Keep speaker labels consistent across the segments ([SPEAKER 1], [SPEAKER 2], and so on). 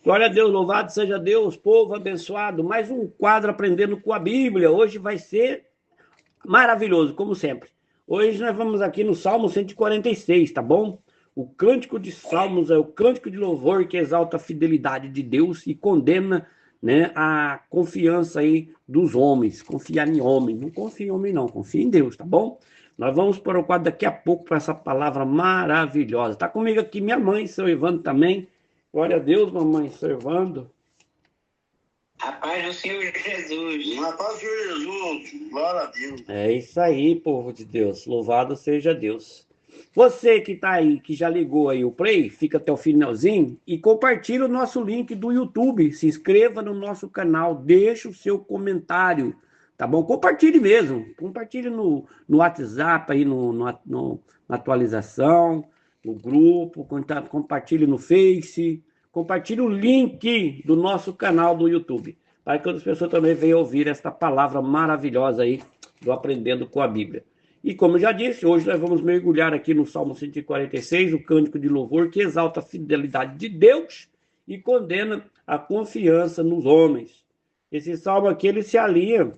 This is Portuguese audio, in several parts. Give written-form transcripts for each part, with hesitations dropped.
[SPEAKER 1] Glória a Deus, louvado seja Deus, povo abençoado. Mais um quadro aprendendo com a Bíblia. Hoje vai ser maravilhoso, como sempre. Hoje nós vamos aqui no Salmo 146, tá bom? O cântico de Salmos é o cântico de louvor que exalta a fidelidade de Deus e condena, né, a confiança aí dos homens. Confiar em homem. Não confia em homem, não. Confia em Deus, tá bom? Nós vamos para o quadro daqui a pouco para essa palavra maravilhosa. Tá comigo aqui minha mãe, seu Evandro também. Glória a Deus, mamãe, servando.
[SPEAKER 2] A paz do Senhor Jesus.
[SPEAKER 3] Na paz do Senhor Jesus, glória a Deus.
[SPEAKER 1] É isso aí, povo de Deus. Louvado seja Deus. Você que tá aí, que já ligou aí o play, fica até o finalzinho e compartilha o nosso link do YouTube. Se inscreva no nosso canal, deixa o seu comentário, tá bom? Compartilhe mesmo. Compartilhe no WhatsApp aí, na atualização, no grupo, compartilhe no Face, compartilhe o link do nosso canal do YouTube, para que outras pessoas também venham ouvir esta palavra maravilhosa aí do Aprendendo com a Bíblia. E como eu já disse, hoje nós vamos mergulhar aqui no Salmo 146, o cântico de louvor que exalta a fidelidade de Deus e condena a confiança nos homens. Esse salmo aqui, ele se alinha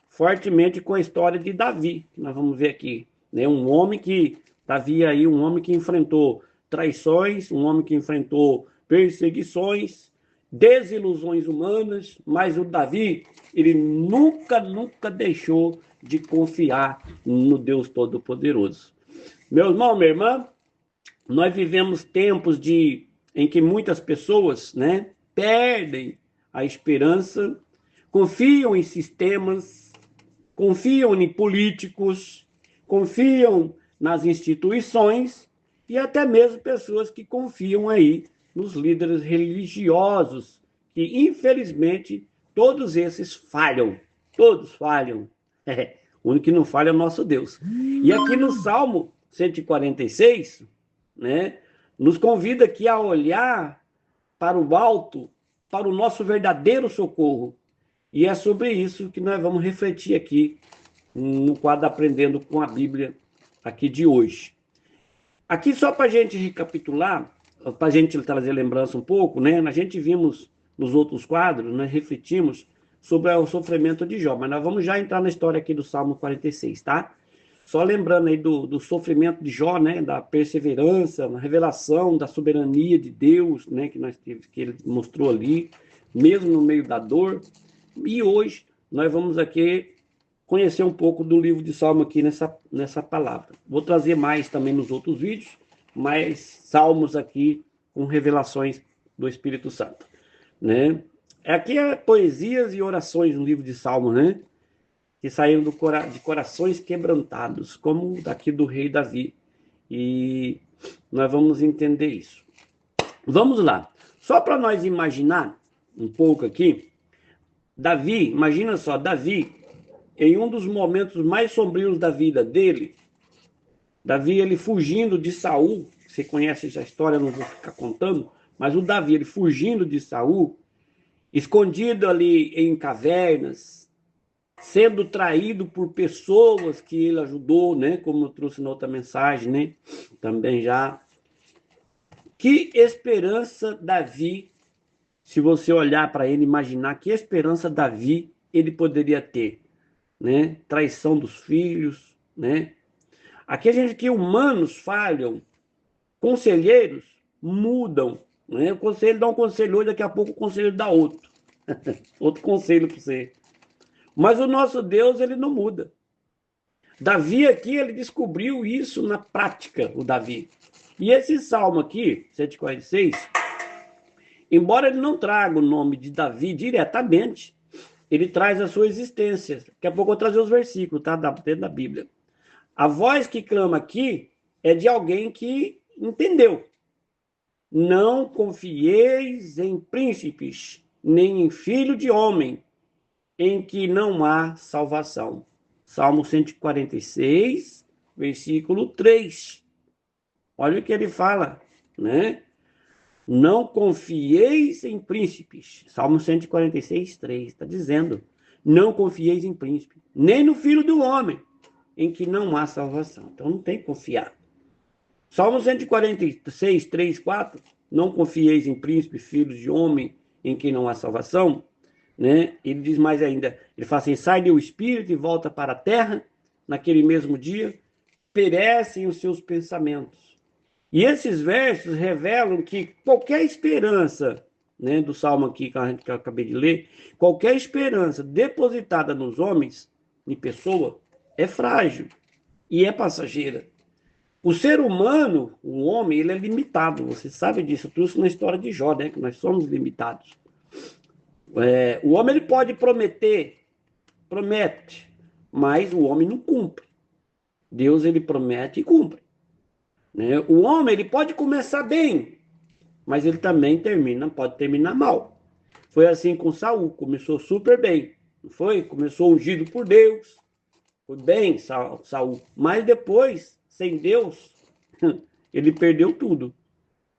[SPEAKER 1] fortemente com a história de Davi, que nós vamos ver aqui, né? Davi aí, um homem que enfrentou traições, um homem que enfrentou perseguições, desilusões humanas, mas o Davi, ele nunca deixou de confiar no Deus Todo-Poderoso. Meu irmão, minha irmã, nós vivemos tempos em que muitas pessoas, né, perdem a esperança, confiam em sistemas, confiam em políticos, confiam nas instituições e até mesmo pessoas que confiam aí nos líderes religiosos, que infelizmente todos esses falham, todos falham. O único que não falha é o nosso Deus. E aqui no Salmo 146, né, nos convida aqui a olhar para o alto, para o nosso verdadeiro socorro. E é sobre isso que nós vamos refletir aqui no quadro Aprendendo com a Bíblia aqui de hoje. Aqui só para a gente recapitular, para a gente trazer lembrança um pouco, né? A gente vimos nos outros quadros, nós refletimos sobre o sofrimento de Jó, mas nós vamos já entrar na história aqui do Salmo 46, tá? Só lembrando aí do sofrimento de Jó, né? Da perseverança, na revelação da soberania de Deus, né? Que ele mostrou ali, mesmo no meio da dor. E hoje nós vamos aqui conhecer um pouco do livro de Salmo aqui nessa palavra. Vou trazer mais também nos outros vídeos, mais salmos aqui com revelações do Espírito Santo, né? Aqui é poesias e orações no livro de Salmos, né? Que saíram de corações quebrantados, como daqui do rei Davi. E nós vamos entender isso. Vamos lá. Só para nós imaginar um pouco aqui, Davi, imagina só, Davi, em um dos momentos mais sombrios da vida dele, Davi, ele fugindo de Saul, você conhece essa história, não vou ficar contando, mas o Davi, ele fugindo de Saul, escondido ali em cavernas, sendo traído por pessoas que ele ajudou, né? Como eu trouxe na outra mensagem, né? Também já. Que esperança Davi, se você olhar para ele, imaginar que esperança Davi ele poderia ter, né? Traição dos filhos, né? Aqui a gente que humanos falham, conselheiros mudam, né? O conselho dá um conselho hoje, daqui a pouco o conselho dá outro. Outro conselho para você. Mas o nosso Deus, ele não muda. Davi aqui, ele descobriu isso na prática, o Davi. E esse salmo aqui, 146, embora ele não traga o nome de Davi diretamente, ele traz a sua existência. Daqui a pouco eu vou trazer os versículos, tá? Dentro da Bíblia. A voz que clama aqui é de alguém que entendeu. Não confieis em príncipes, nem em filho de homem, em que não há salvação. Salmo 146, versículo 3. Olha o que ele fala, né? Não confieis em príncipes. Salmo 146, 3. Está dizendo, não confieis em príncipe, nem no filho do homem, em que não há salvação. Então não tem que confiar. Salmo 146, 3, 4 não confieis em príncipe, filhos de homem, em quem não há salvação, né? Ele diz mais ainda, ele fala assim, sai do espírito e volta para a terra, naquele mesmo dia, perecem os seus pensamentos. E esses versos revelam que qualquer esperança, né, do salmo aqui que eu acabei de ler, qualquer esperança depositada nos homens, em pessoa, é frágil e é passageira. O ser humano, o homem, ele é limitado, você sabe disso, eu trouxe na história de Jó, né, que nós somos limitados. O homem ele pode prometer, promete, mas o homem não cumpre. Deus ele promete e cumpre. Né? O homem ele pode começar bem, mas ele também pode terminar mal. Foi assim com Saul, começou super bem, não foi? Começou ungido por Deus, foi bem Saul, mas depois, sem Deus, ele perdeu tudo.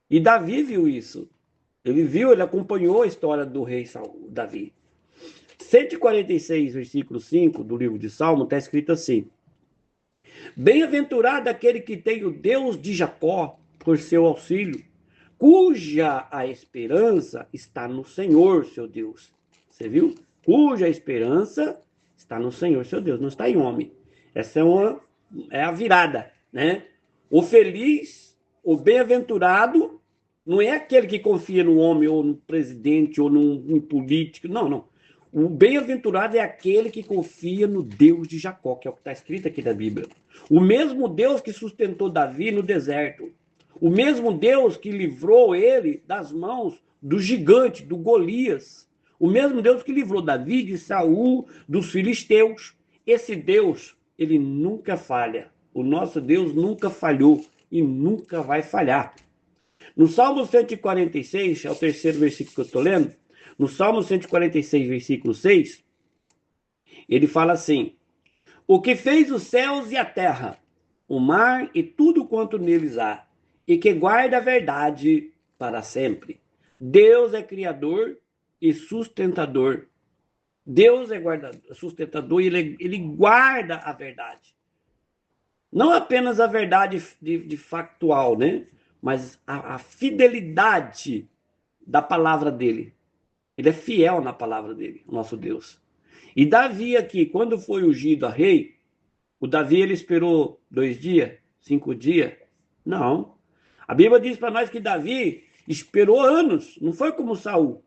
[SPEAKER 1] E Davi viu isso. Ele acompanhou a história do rei Saul, Davi. 146, versículo 5 do livro de Salmo, está escrito assim: bem-aventurado aquele que tem o Deus de Jacó por seu auxílio, cuja a esperança está no Senhor, seu Deus. Você viu? Cuja esperança está no Senhor, seu Deus, não está em homem. Essa é a virada, né? O feliz, o bem-aventurado, não é aquele que confia no homem, ou no presidente, ou num político, não. O bem-aventurado é aquele que confia no Deus de Jacó, que é o que está escrito aqui na Bíblia. O mesmo Deus que sustentou Davi no deserto. O mesmo Deus que livrou ele das mãos do gigante, do Golias. O mesmo Deus que livrou Davi de Saul, dos filisteus. Esse Deus, ele nunca falha. O nosso Deus nunca falhou e nunca vai falhar. No Salmo 146, é o terceiro versículo que eu estou lendo, no Salmo 146, versículo 6, ele fala assim: o que fez os céus e a terra, o mar e tudo quanto neles há, e que guarda a verdade para sempre. Deus é criador e sustentador. Deus é sustentador e ele guarda a verdade. Não apenas a verdade de factual, né? Mas a fidelidade da palavra dele. Ele é fiel na palavra dele, o nosso Deus. E Davi aqui, quando foi ungido a rei, o Davi ele esperou 2 dias, 5 dias? Não. A Bíblia diz para nós que Davi esperou anos, não foi como Saul.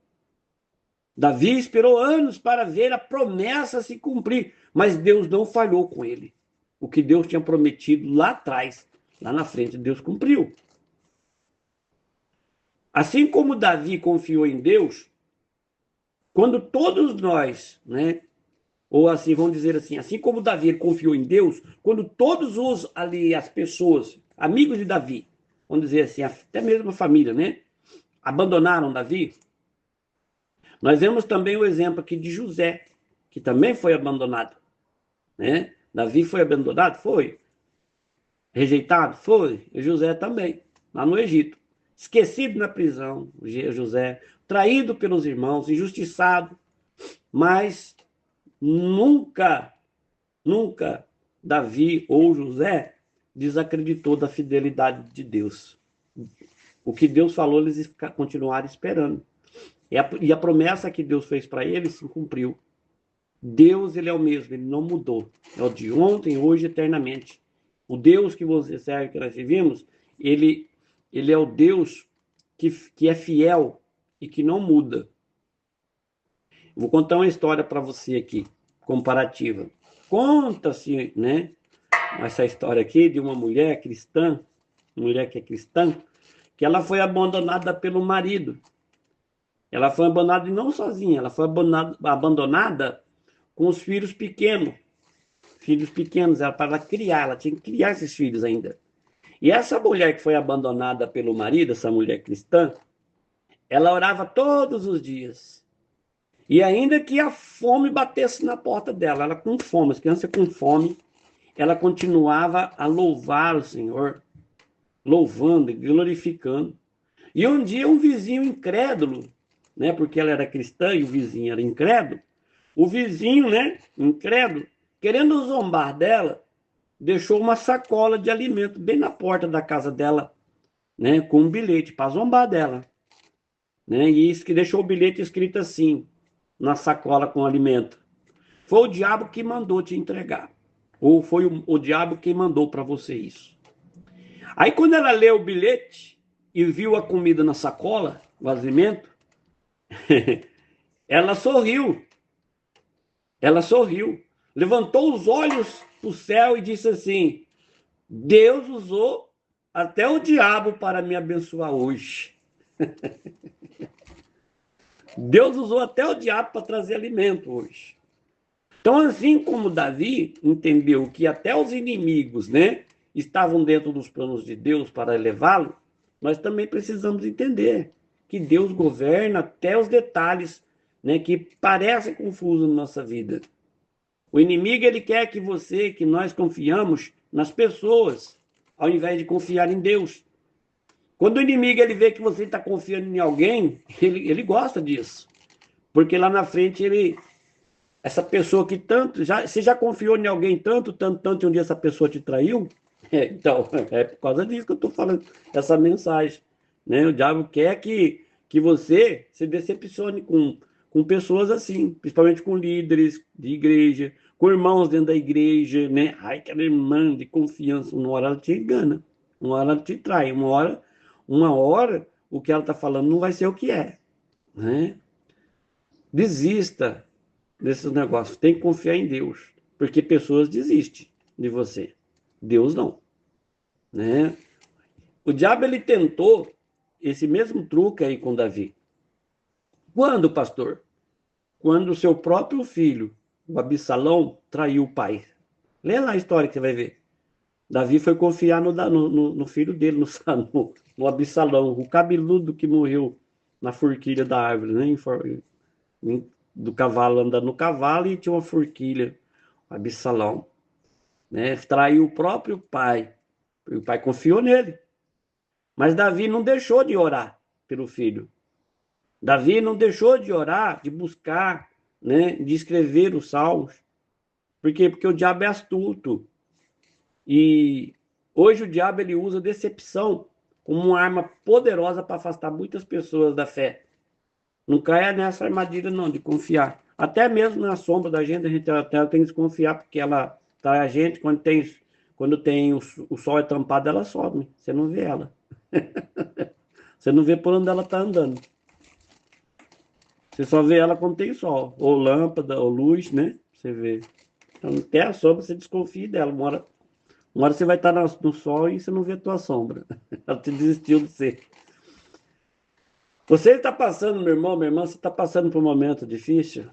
[SPEAKER 1] Davi esperou anos para ver a promessa se cumprir, mas Deus não falhou com ele. O que Deus tinha prometido lá atrás, lá na frente, Deus cumpriu. Assim como Davi confiou em Deus, quando todos nós, né, ou assim, vamos dizer assim como Davi confiou em Deus, quando todos as pessoas, amigos de Davi, vamos dizer assim, até mesmo a família, né, abandonaram Davi, nós vemos também o exemplo aqui de José, que também foi abandonado, né? Davi foi abandonado? Foi. Rejeitado? Foi. E José também, lá no Egito. Esquecido na prisão, José, traído pelos irmãos, injustiçado, mas nunca Davi ou José desacreditou da fidelidade de Deus. O que Deus falou, eles continuaram esperando. E a promessa que Deus fez para eles se cumpriu. Deus, ele é o mesmo, ele não mudou. É o de ontem, hoje, eternamente. O Deus que você serve, que nós vivemos, ele é o Deus que é fiel e que não muda. Vou contar uma história para você aqui, comparativa. Conta-se, né, essa história aqui de uma mulher cristã, mulher que é cristã, que ela foi abandonada pelo marido. Ela foi abandonada e não sozinha, ela foi abandonada com os filhos pequenos. Filhos pequenos, para criar, ela tinha que criar esses filhos ainda. E essa mulher que foi abandonada pelo marido, essa mulher cristã, ela orava todos os dias. E ainda que a fome batesse na porta dela, ela com fome, as crianças com fome, ela continuava a louvar o Senhor, louvando e glorificando. E um dia um vizinho incrédulo, né, porque ela era cristã e o vizinho era incrédulo, o vizinho, né, incrédulo, querendo zombar dela, deixou uma sacola de alimento bem na porta da casa dela. né, com um bilhete para zombar dela, né? E isso que deixou o bilhete escrito assim, na sacola com alimento. Foi o diabo que mandou te entregar. Ou foi o diabo quem mandou para você isso. Aí quando ela leu o bilhete e viu a comida na sacola, o alimento, ela sorriu. Ela sorriu. Levantou os olhos para o céu e disse assim: Deus usou até o diabo para me abençoar hoje. Deus usou até o diabo para trazer alimento hoje. Então, assim como Davi entendeu que até os inimigos, né, estavam dentro dos planos de Deus para elevá-lo, nós também precisamos entender que Deus governa até os detalhes, né, que parecem confusos na nossa vida. O inimigo, ele quer que nós confiamos nas pessoas, ao invés de confiar em Deus. Quando o inimigo ele vê que você está confiando em alguém, ele gosta disso. Porque lá na frente essa pessoa que tanto, você já confiou em alguém tanto, e um dia essa pessoa te traiu? Então, é por causa disso que eu estou falando essa mensagem. Né? O diabo quer que você se decepcione com pessoas assim, principalmente com líderes de igreja, com irmãos dentro da igreja, né? Ai, aquela irmã de confiança, uma hora ela te engana, uma hora ela te trai, uma hora o que ela está falando não vai ser o que é, né? Desista desses negócios, tem que confiar em Deus, porque pessoas desistem de você, Deus não, né? O diabo ele tentou esse mesmo truque aí com Davi. Quando, pastor? Quando o seu próprio filho, o Absalão, traiu o pai. Lê lá a história que você vai ver. Davi foi confiar no filho dele, no Absalão, o cabeludo que morreu na forquilha da árvore, né? Do cavalo, andando no cavalo e tinha uma forquilha, o Absalão, né? Traiu o próprio pai. E o pai confiou nele. Mas Davi não deixou de orar pelo filho. Davi não deixou de orar, de buscar, né, de escrever os salmos. Por quê? Porque o diabo é astuto. E hoje o diabo ele usa decepção como uma arma poderosa para afastar muitas pessoas da fé. Não caia nessa armadilha não, de confiar. Até mesmo na sombra da gente, a gente até tem que desconfiar, porque ela trai a gente, quando tem o sol é tampado, ela some. Você não vê ela. Você não vê por onde ela está andando. Você só vê ela quando tem sol, ou lâmpada, ou luz, né? Você vê. Então, até a sombra, você desconfia dela. Uma hora você vai estar no sol e você não vê a tua sombra. Ela te desistiu de você. Você está passando, meu irmão, minha irmã, você está passando por um momento difícil?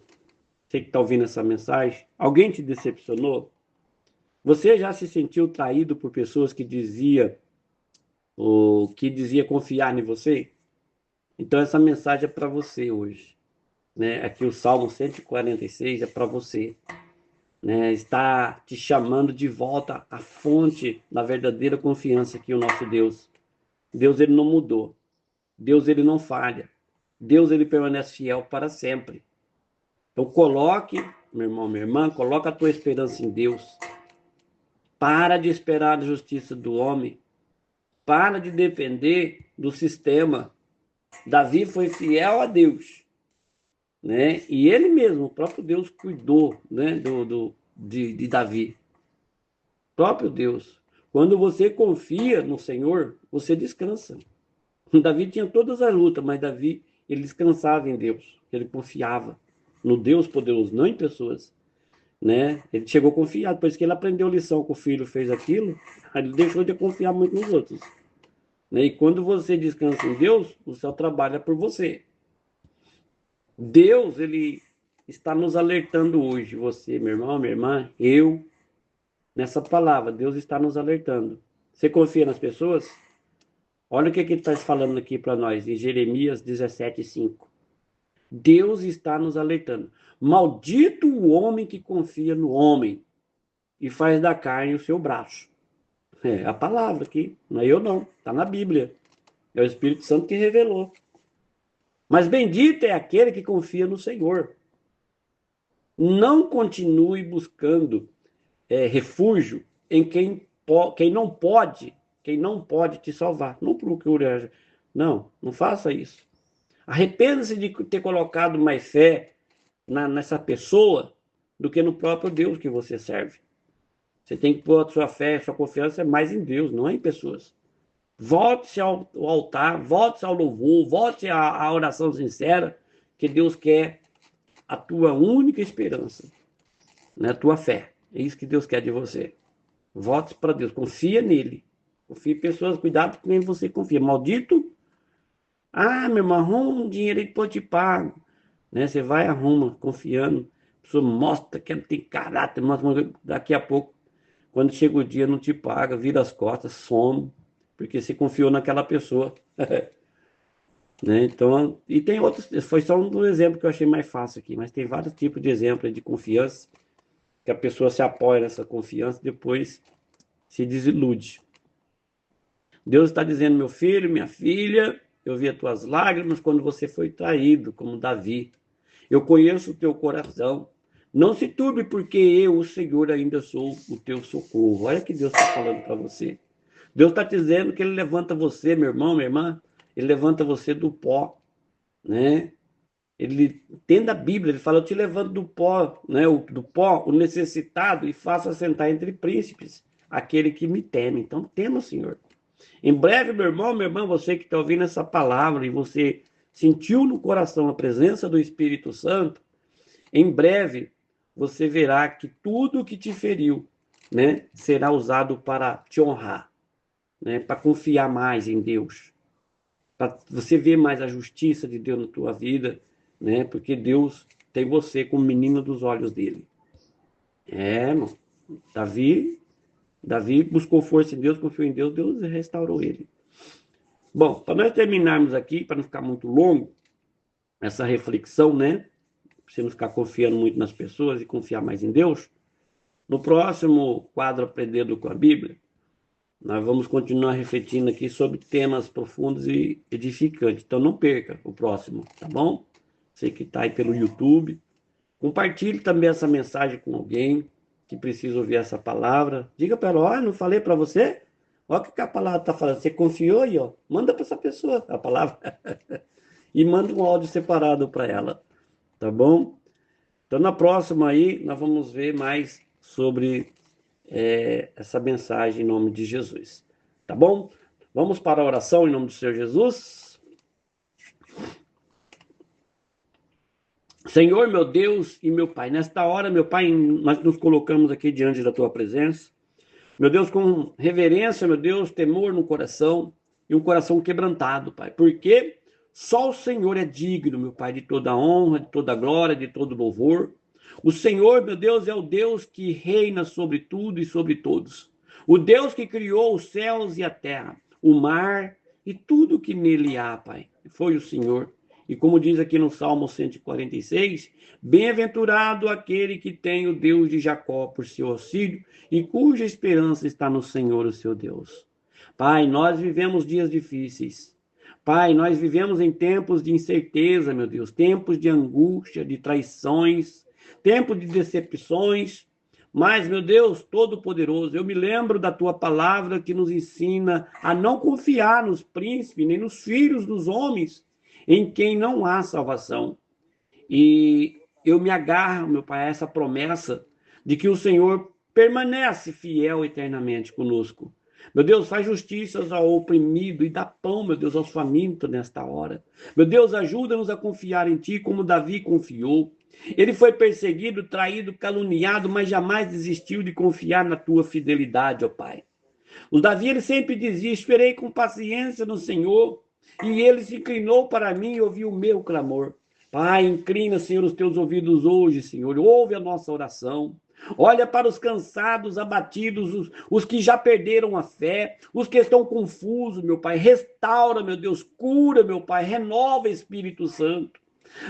[SPEAKER 1] Você que está ouvindo essa mensagem? Alguém te decepcionou? Você já se sentiu traído por pessoas que dizia confiar em você? Então, essa mensagem é para você hoje. Né? Aqui o Salmo 146 é para você, né? Está te chamando de volta à fonte da verdadeira confiança que o nosso Deus. Deus ele não mudou. Deus ele não falha. Deus ele permanece fiel para sempre. Então coloque, meu irmão, minha irmã, coloca a tua esperança em Deus. Para de esperar a justiça do homem. Para de depender do sistema. Davi foi fiel a Deus. Né? E ele mesmo, o próprio Deus cuidou, né, de Davi. O próprio Deus. Quando você confia no Senhor, você descansa. Davi tinha todas as lutas, mas Davi, ele descansava em Deus. Ele confiava no Deus poderoso, não em pessoas. Né? Ele chegou a confiar, depois que ele aprendeu a lição que o filho fez aquilo, ele deixou de confiar muito nos outros. Né? E quando você descansa em Deus, o céu trabalha por você. Deus, ele está nos alertando hoje, você, meu irmão, minha irmã, eu, nessa palavra, Deus está nos alertando. Você confia nas pessoas? Olha o que ele está falando aqui para nós, em Jeremias 17:5. Deus está nos alertando. Maldito o homem que confia no homem e faz da carne o seu braço. É a palavra aqui, não é eu não, está na Bíblia. É o Espírito Santo que revelou. Mas bendito é aquele que confia no Senhor. Não continue buscando refúgio em quem não pode quem não pode te salvar. Não procure. Não, não faça isso. Arrependa-se de ter colocado mais fé nessa pessoa do que no próprio Deus que você serve. Você tem que pôr a sua fé, a sua confiança mais em Deus, não é em pessoas. Volte-se ao altar, volte-se ao louvor, volte à oração sincera, que Deus quer a tua única esperança, né? A tua fé. É isso que Deus quer de você. Volte para Deus, confia nele. Confie em pessoas, cuidado com quem você confia. Maldito, meu irmão, arruma um dinheiro aí, depois eu te pago. Né? Você vai, arruma, confiando. A pessoa mostra que tem caráter, mostra, daqui a pouco, quando chega o dia, não te paga, vira as costas, some, porque você confiou naquela pessoa. Né? Então, e tem outros, foi só um exemplo que eu achei mais fácil aqui, mas tem vários tipos de exemplos de confiança, que a pessoa se apoia nessa confiança e depois se desilude. Deus está dizendo, meu filho, minha filha, eu vi as tuas lágrimas quando você foi traído, como Davi. Eu conheço o teu coração. Não se turbe, porque eu, o Senhor, ainda sou o teu socorro. Olha o que Deus está falando para você. Deus está dizendo que Ele levanta você, meu irmão, minha irmã, Ele levanta você do pó, né? Ele entende a Bíblia, ele fala, eu te levanto do pó, né? Do pó, o necessitado, e faço assentar entre príncipes, aquele que me teme. Então, tema o Senhor. Em breve, meu irmão, minha irmã, você que está ouvindo essa palavra e você sentiu no coração a presença do Espírito Santo, em breve você verá que tudo que te feriu, né, será usado para te honrar, né, para confiar mais em Deus, para você ver mais a justiça de Deus na tua vida, né, porque Deus tem você como menino dos olhos dele. Irmão, Davi buscou força em Deus, confiou em Deus, Deus restaurou ele. Bom, para nós terminarmos aqui, para não ficar muito longo, essa reflexão, né? Para você não ficar confiando muito nas pessoas e confiar mais em Deus, no próximo quadro Aprendendo com a Bíblia, nós vamos continuar refletindo aqui sobre temas profundos e edificantes. Então não perca o próximo, tá bom? Você que está aí pelo YouTube, compartilhe também essa mensagem com alguém que precisa ouvir essa palavra. Diga para ela, olha, não falei para você? Olha o que a palavra está falando. Você confiou aí, ó. Manda para essa pessoa a palavra. E manda um áudio separado para ela. Tá bom? Então, na próxima aí, nós vamos ver mais sobre essa mensagem em nome de Jesus. Tá bom? Vamos para a oração em nome do Senhor Jesus. Senhor, meu Deus e meu Pai, nesta hora, meu Pai, nós nos colocamos aqui diante da Tua presença. Meu Deus, com reverência, meu Deus, temor no coração e um coração quebrantado, Pai. Porque só o Senhor é digno, meu Pai, de toda honra, de toda glória, de todo louvor. O Senhor, meu Deus, é o Deus que reina sobre tudo e sobre todos. O Deus que criou os céus e a terra, o mar e tudo que nele há, Pai. Foi o Senhor. E como diz aqui no Salmo 146, bem-aventurado aquele que tem o Deus de Jacó por seu auxílio e cuja esperança está no Senhor, o seu Deus. Pai, nós vivemos dias difíceis. Pai, nós vivemos em tempos de incerteza, meu Deus, tempos de angústia, de traições, tempos de decepções. Mas, meu Deus, Todo-Poderoso, eu me lembro da tua palavra que nos ensina a não confiar nos príncipes, nem nos filhos dos homens, em quem não há salvação. E eu me agarro, meu Pai, a essa promessa de que o Senhor permanece fiel eternamente conosco. Meu Deus, faz justiça ao oprimido e dá pão, meu Deus, aos famintos nesta hora. Meu Deus, ajuda-nos a confiar em Ti como Davi confiou. Ele foi perseguido, traído, caluniado, mas jamais desistiu de confiar na Tua fidelidade, ó Pai. O Davi, ele sempre dizia, esperei com paciência no Senhor, e ele se inclinou para mim e ouviu o meu clamor. Pai, inclina, Senhor, os teus ouvidos hoje, Senhor. Ouve a nossa oração. Olha para os cansados, abatidos, os que já perderam a fé, os que estão confusos, meu Pai. Restaura, meu Deus, cura, meu Pai. Renova, Espírito Santo.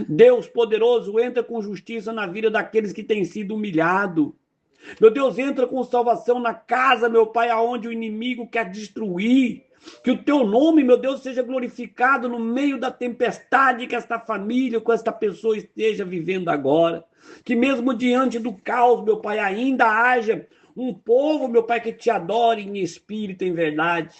[SPEAKER 1] Deus poderoso, entra com justiça na vida daqueles que têm sido humilhados. Meu Deus, entra com salvação na casa, meu Pai, aonde o inimigo quer destruir. Que o teu nome, meu Deus, seja glorificado no meio da tempestade que esta família, com esta pessoa esteja vivendo agora. Que mesmo diante do caos, meu Pai, ainda haja um povo, meu Pai, que te adore em espírito e em verdade.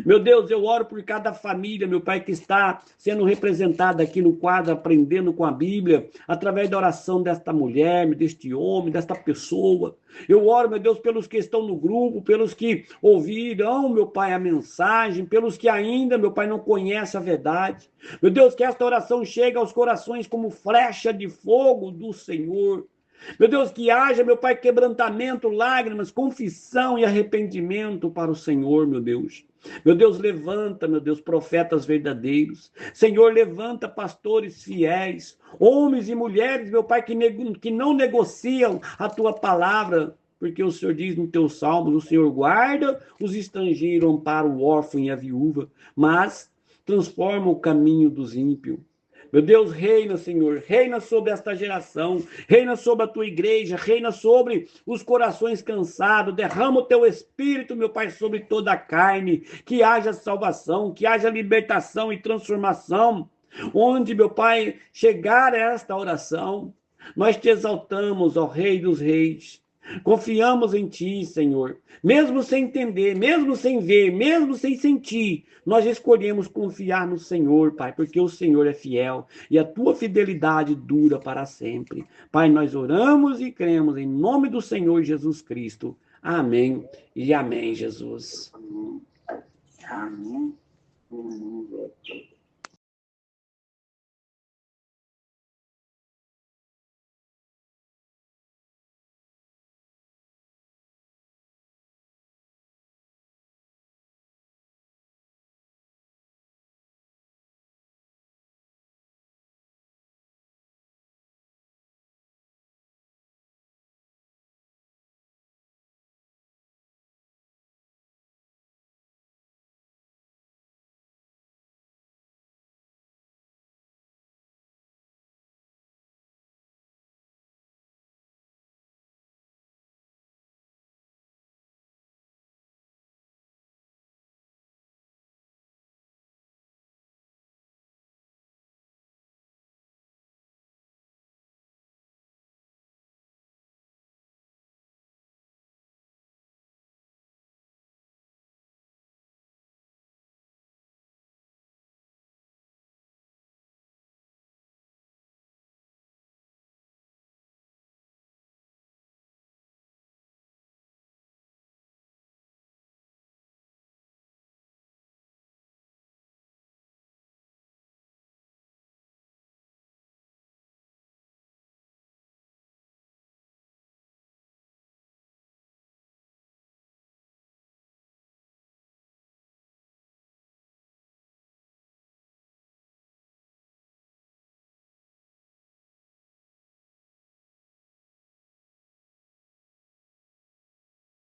[SPEAKER 1] Meu Deus, eu oro por cada família, meu Pai, que está sendo representada aqui no quadro, aprendendo com a Bíblia, através da oração desta mulher, deste homem, desta pessoa. Eu oro, meu Deus, pelos que estão no grupo, pelos que ouviram, meu Pai, a mensagem, pelos que ainda, meu Pai, não conhecem a verdade. Meu Deus, que esta oração chegue aos corações como flecha de fogo do Senhor. Meu Deus, que haja, meu Pai, quebrantamento, lágrimas, confissão e arrependimento para o Senhor, meu Deus. Meu Deus, levanta, meu Deus, profetas verdadeiros. Senhor, levanta pastores fiéis, homens e mulheres, meu Pai, que não negociam a tua palavra, porque o Senhor diz no teu salmo, o Senhor guarda os estrangeiros, ampara o órfão e a viúva, mas transforma o caminho dos ímpios. Meu Deus, reina, Senhor, reina sobre esta geração, reina sobre a tua igreja, reina sobre os corações cansados, derrama o teu espírito, meu Pai, sobre toda a carne, que haja salvação, que haja libertação e transformação, onde, meu Pai, chegar a esta oração, nós te exaltamos, ó Rei dos Reis, confiamos em ti, Senhor, mesmo sem entender, mesmo sem ver, mesmo sem sentir, nós escolhemos confiar no Senhor, Pai, porque o Senhor é fiel e a tua fidelidade dura para sempre. Pai, nós oramos e cremos em nome do Senhor Jesus Cristo. Amém e amém, Jesus.
[SPEAKER 2] Amém. Amém.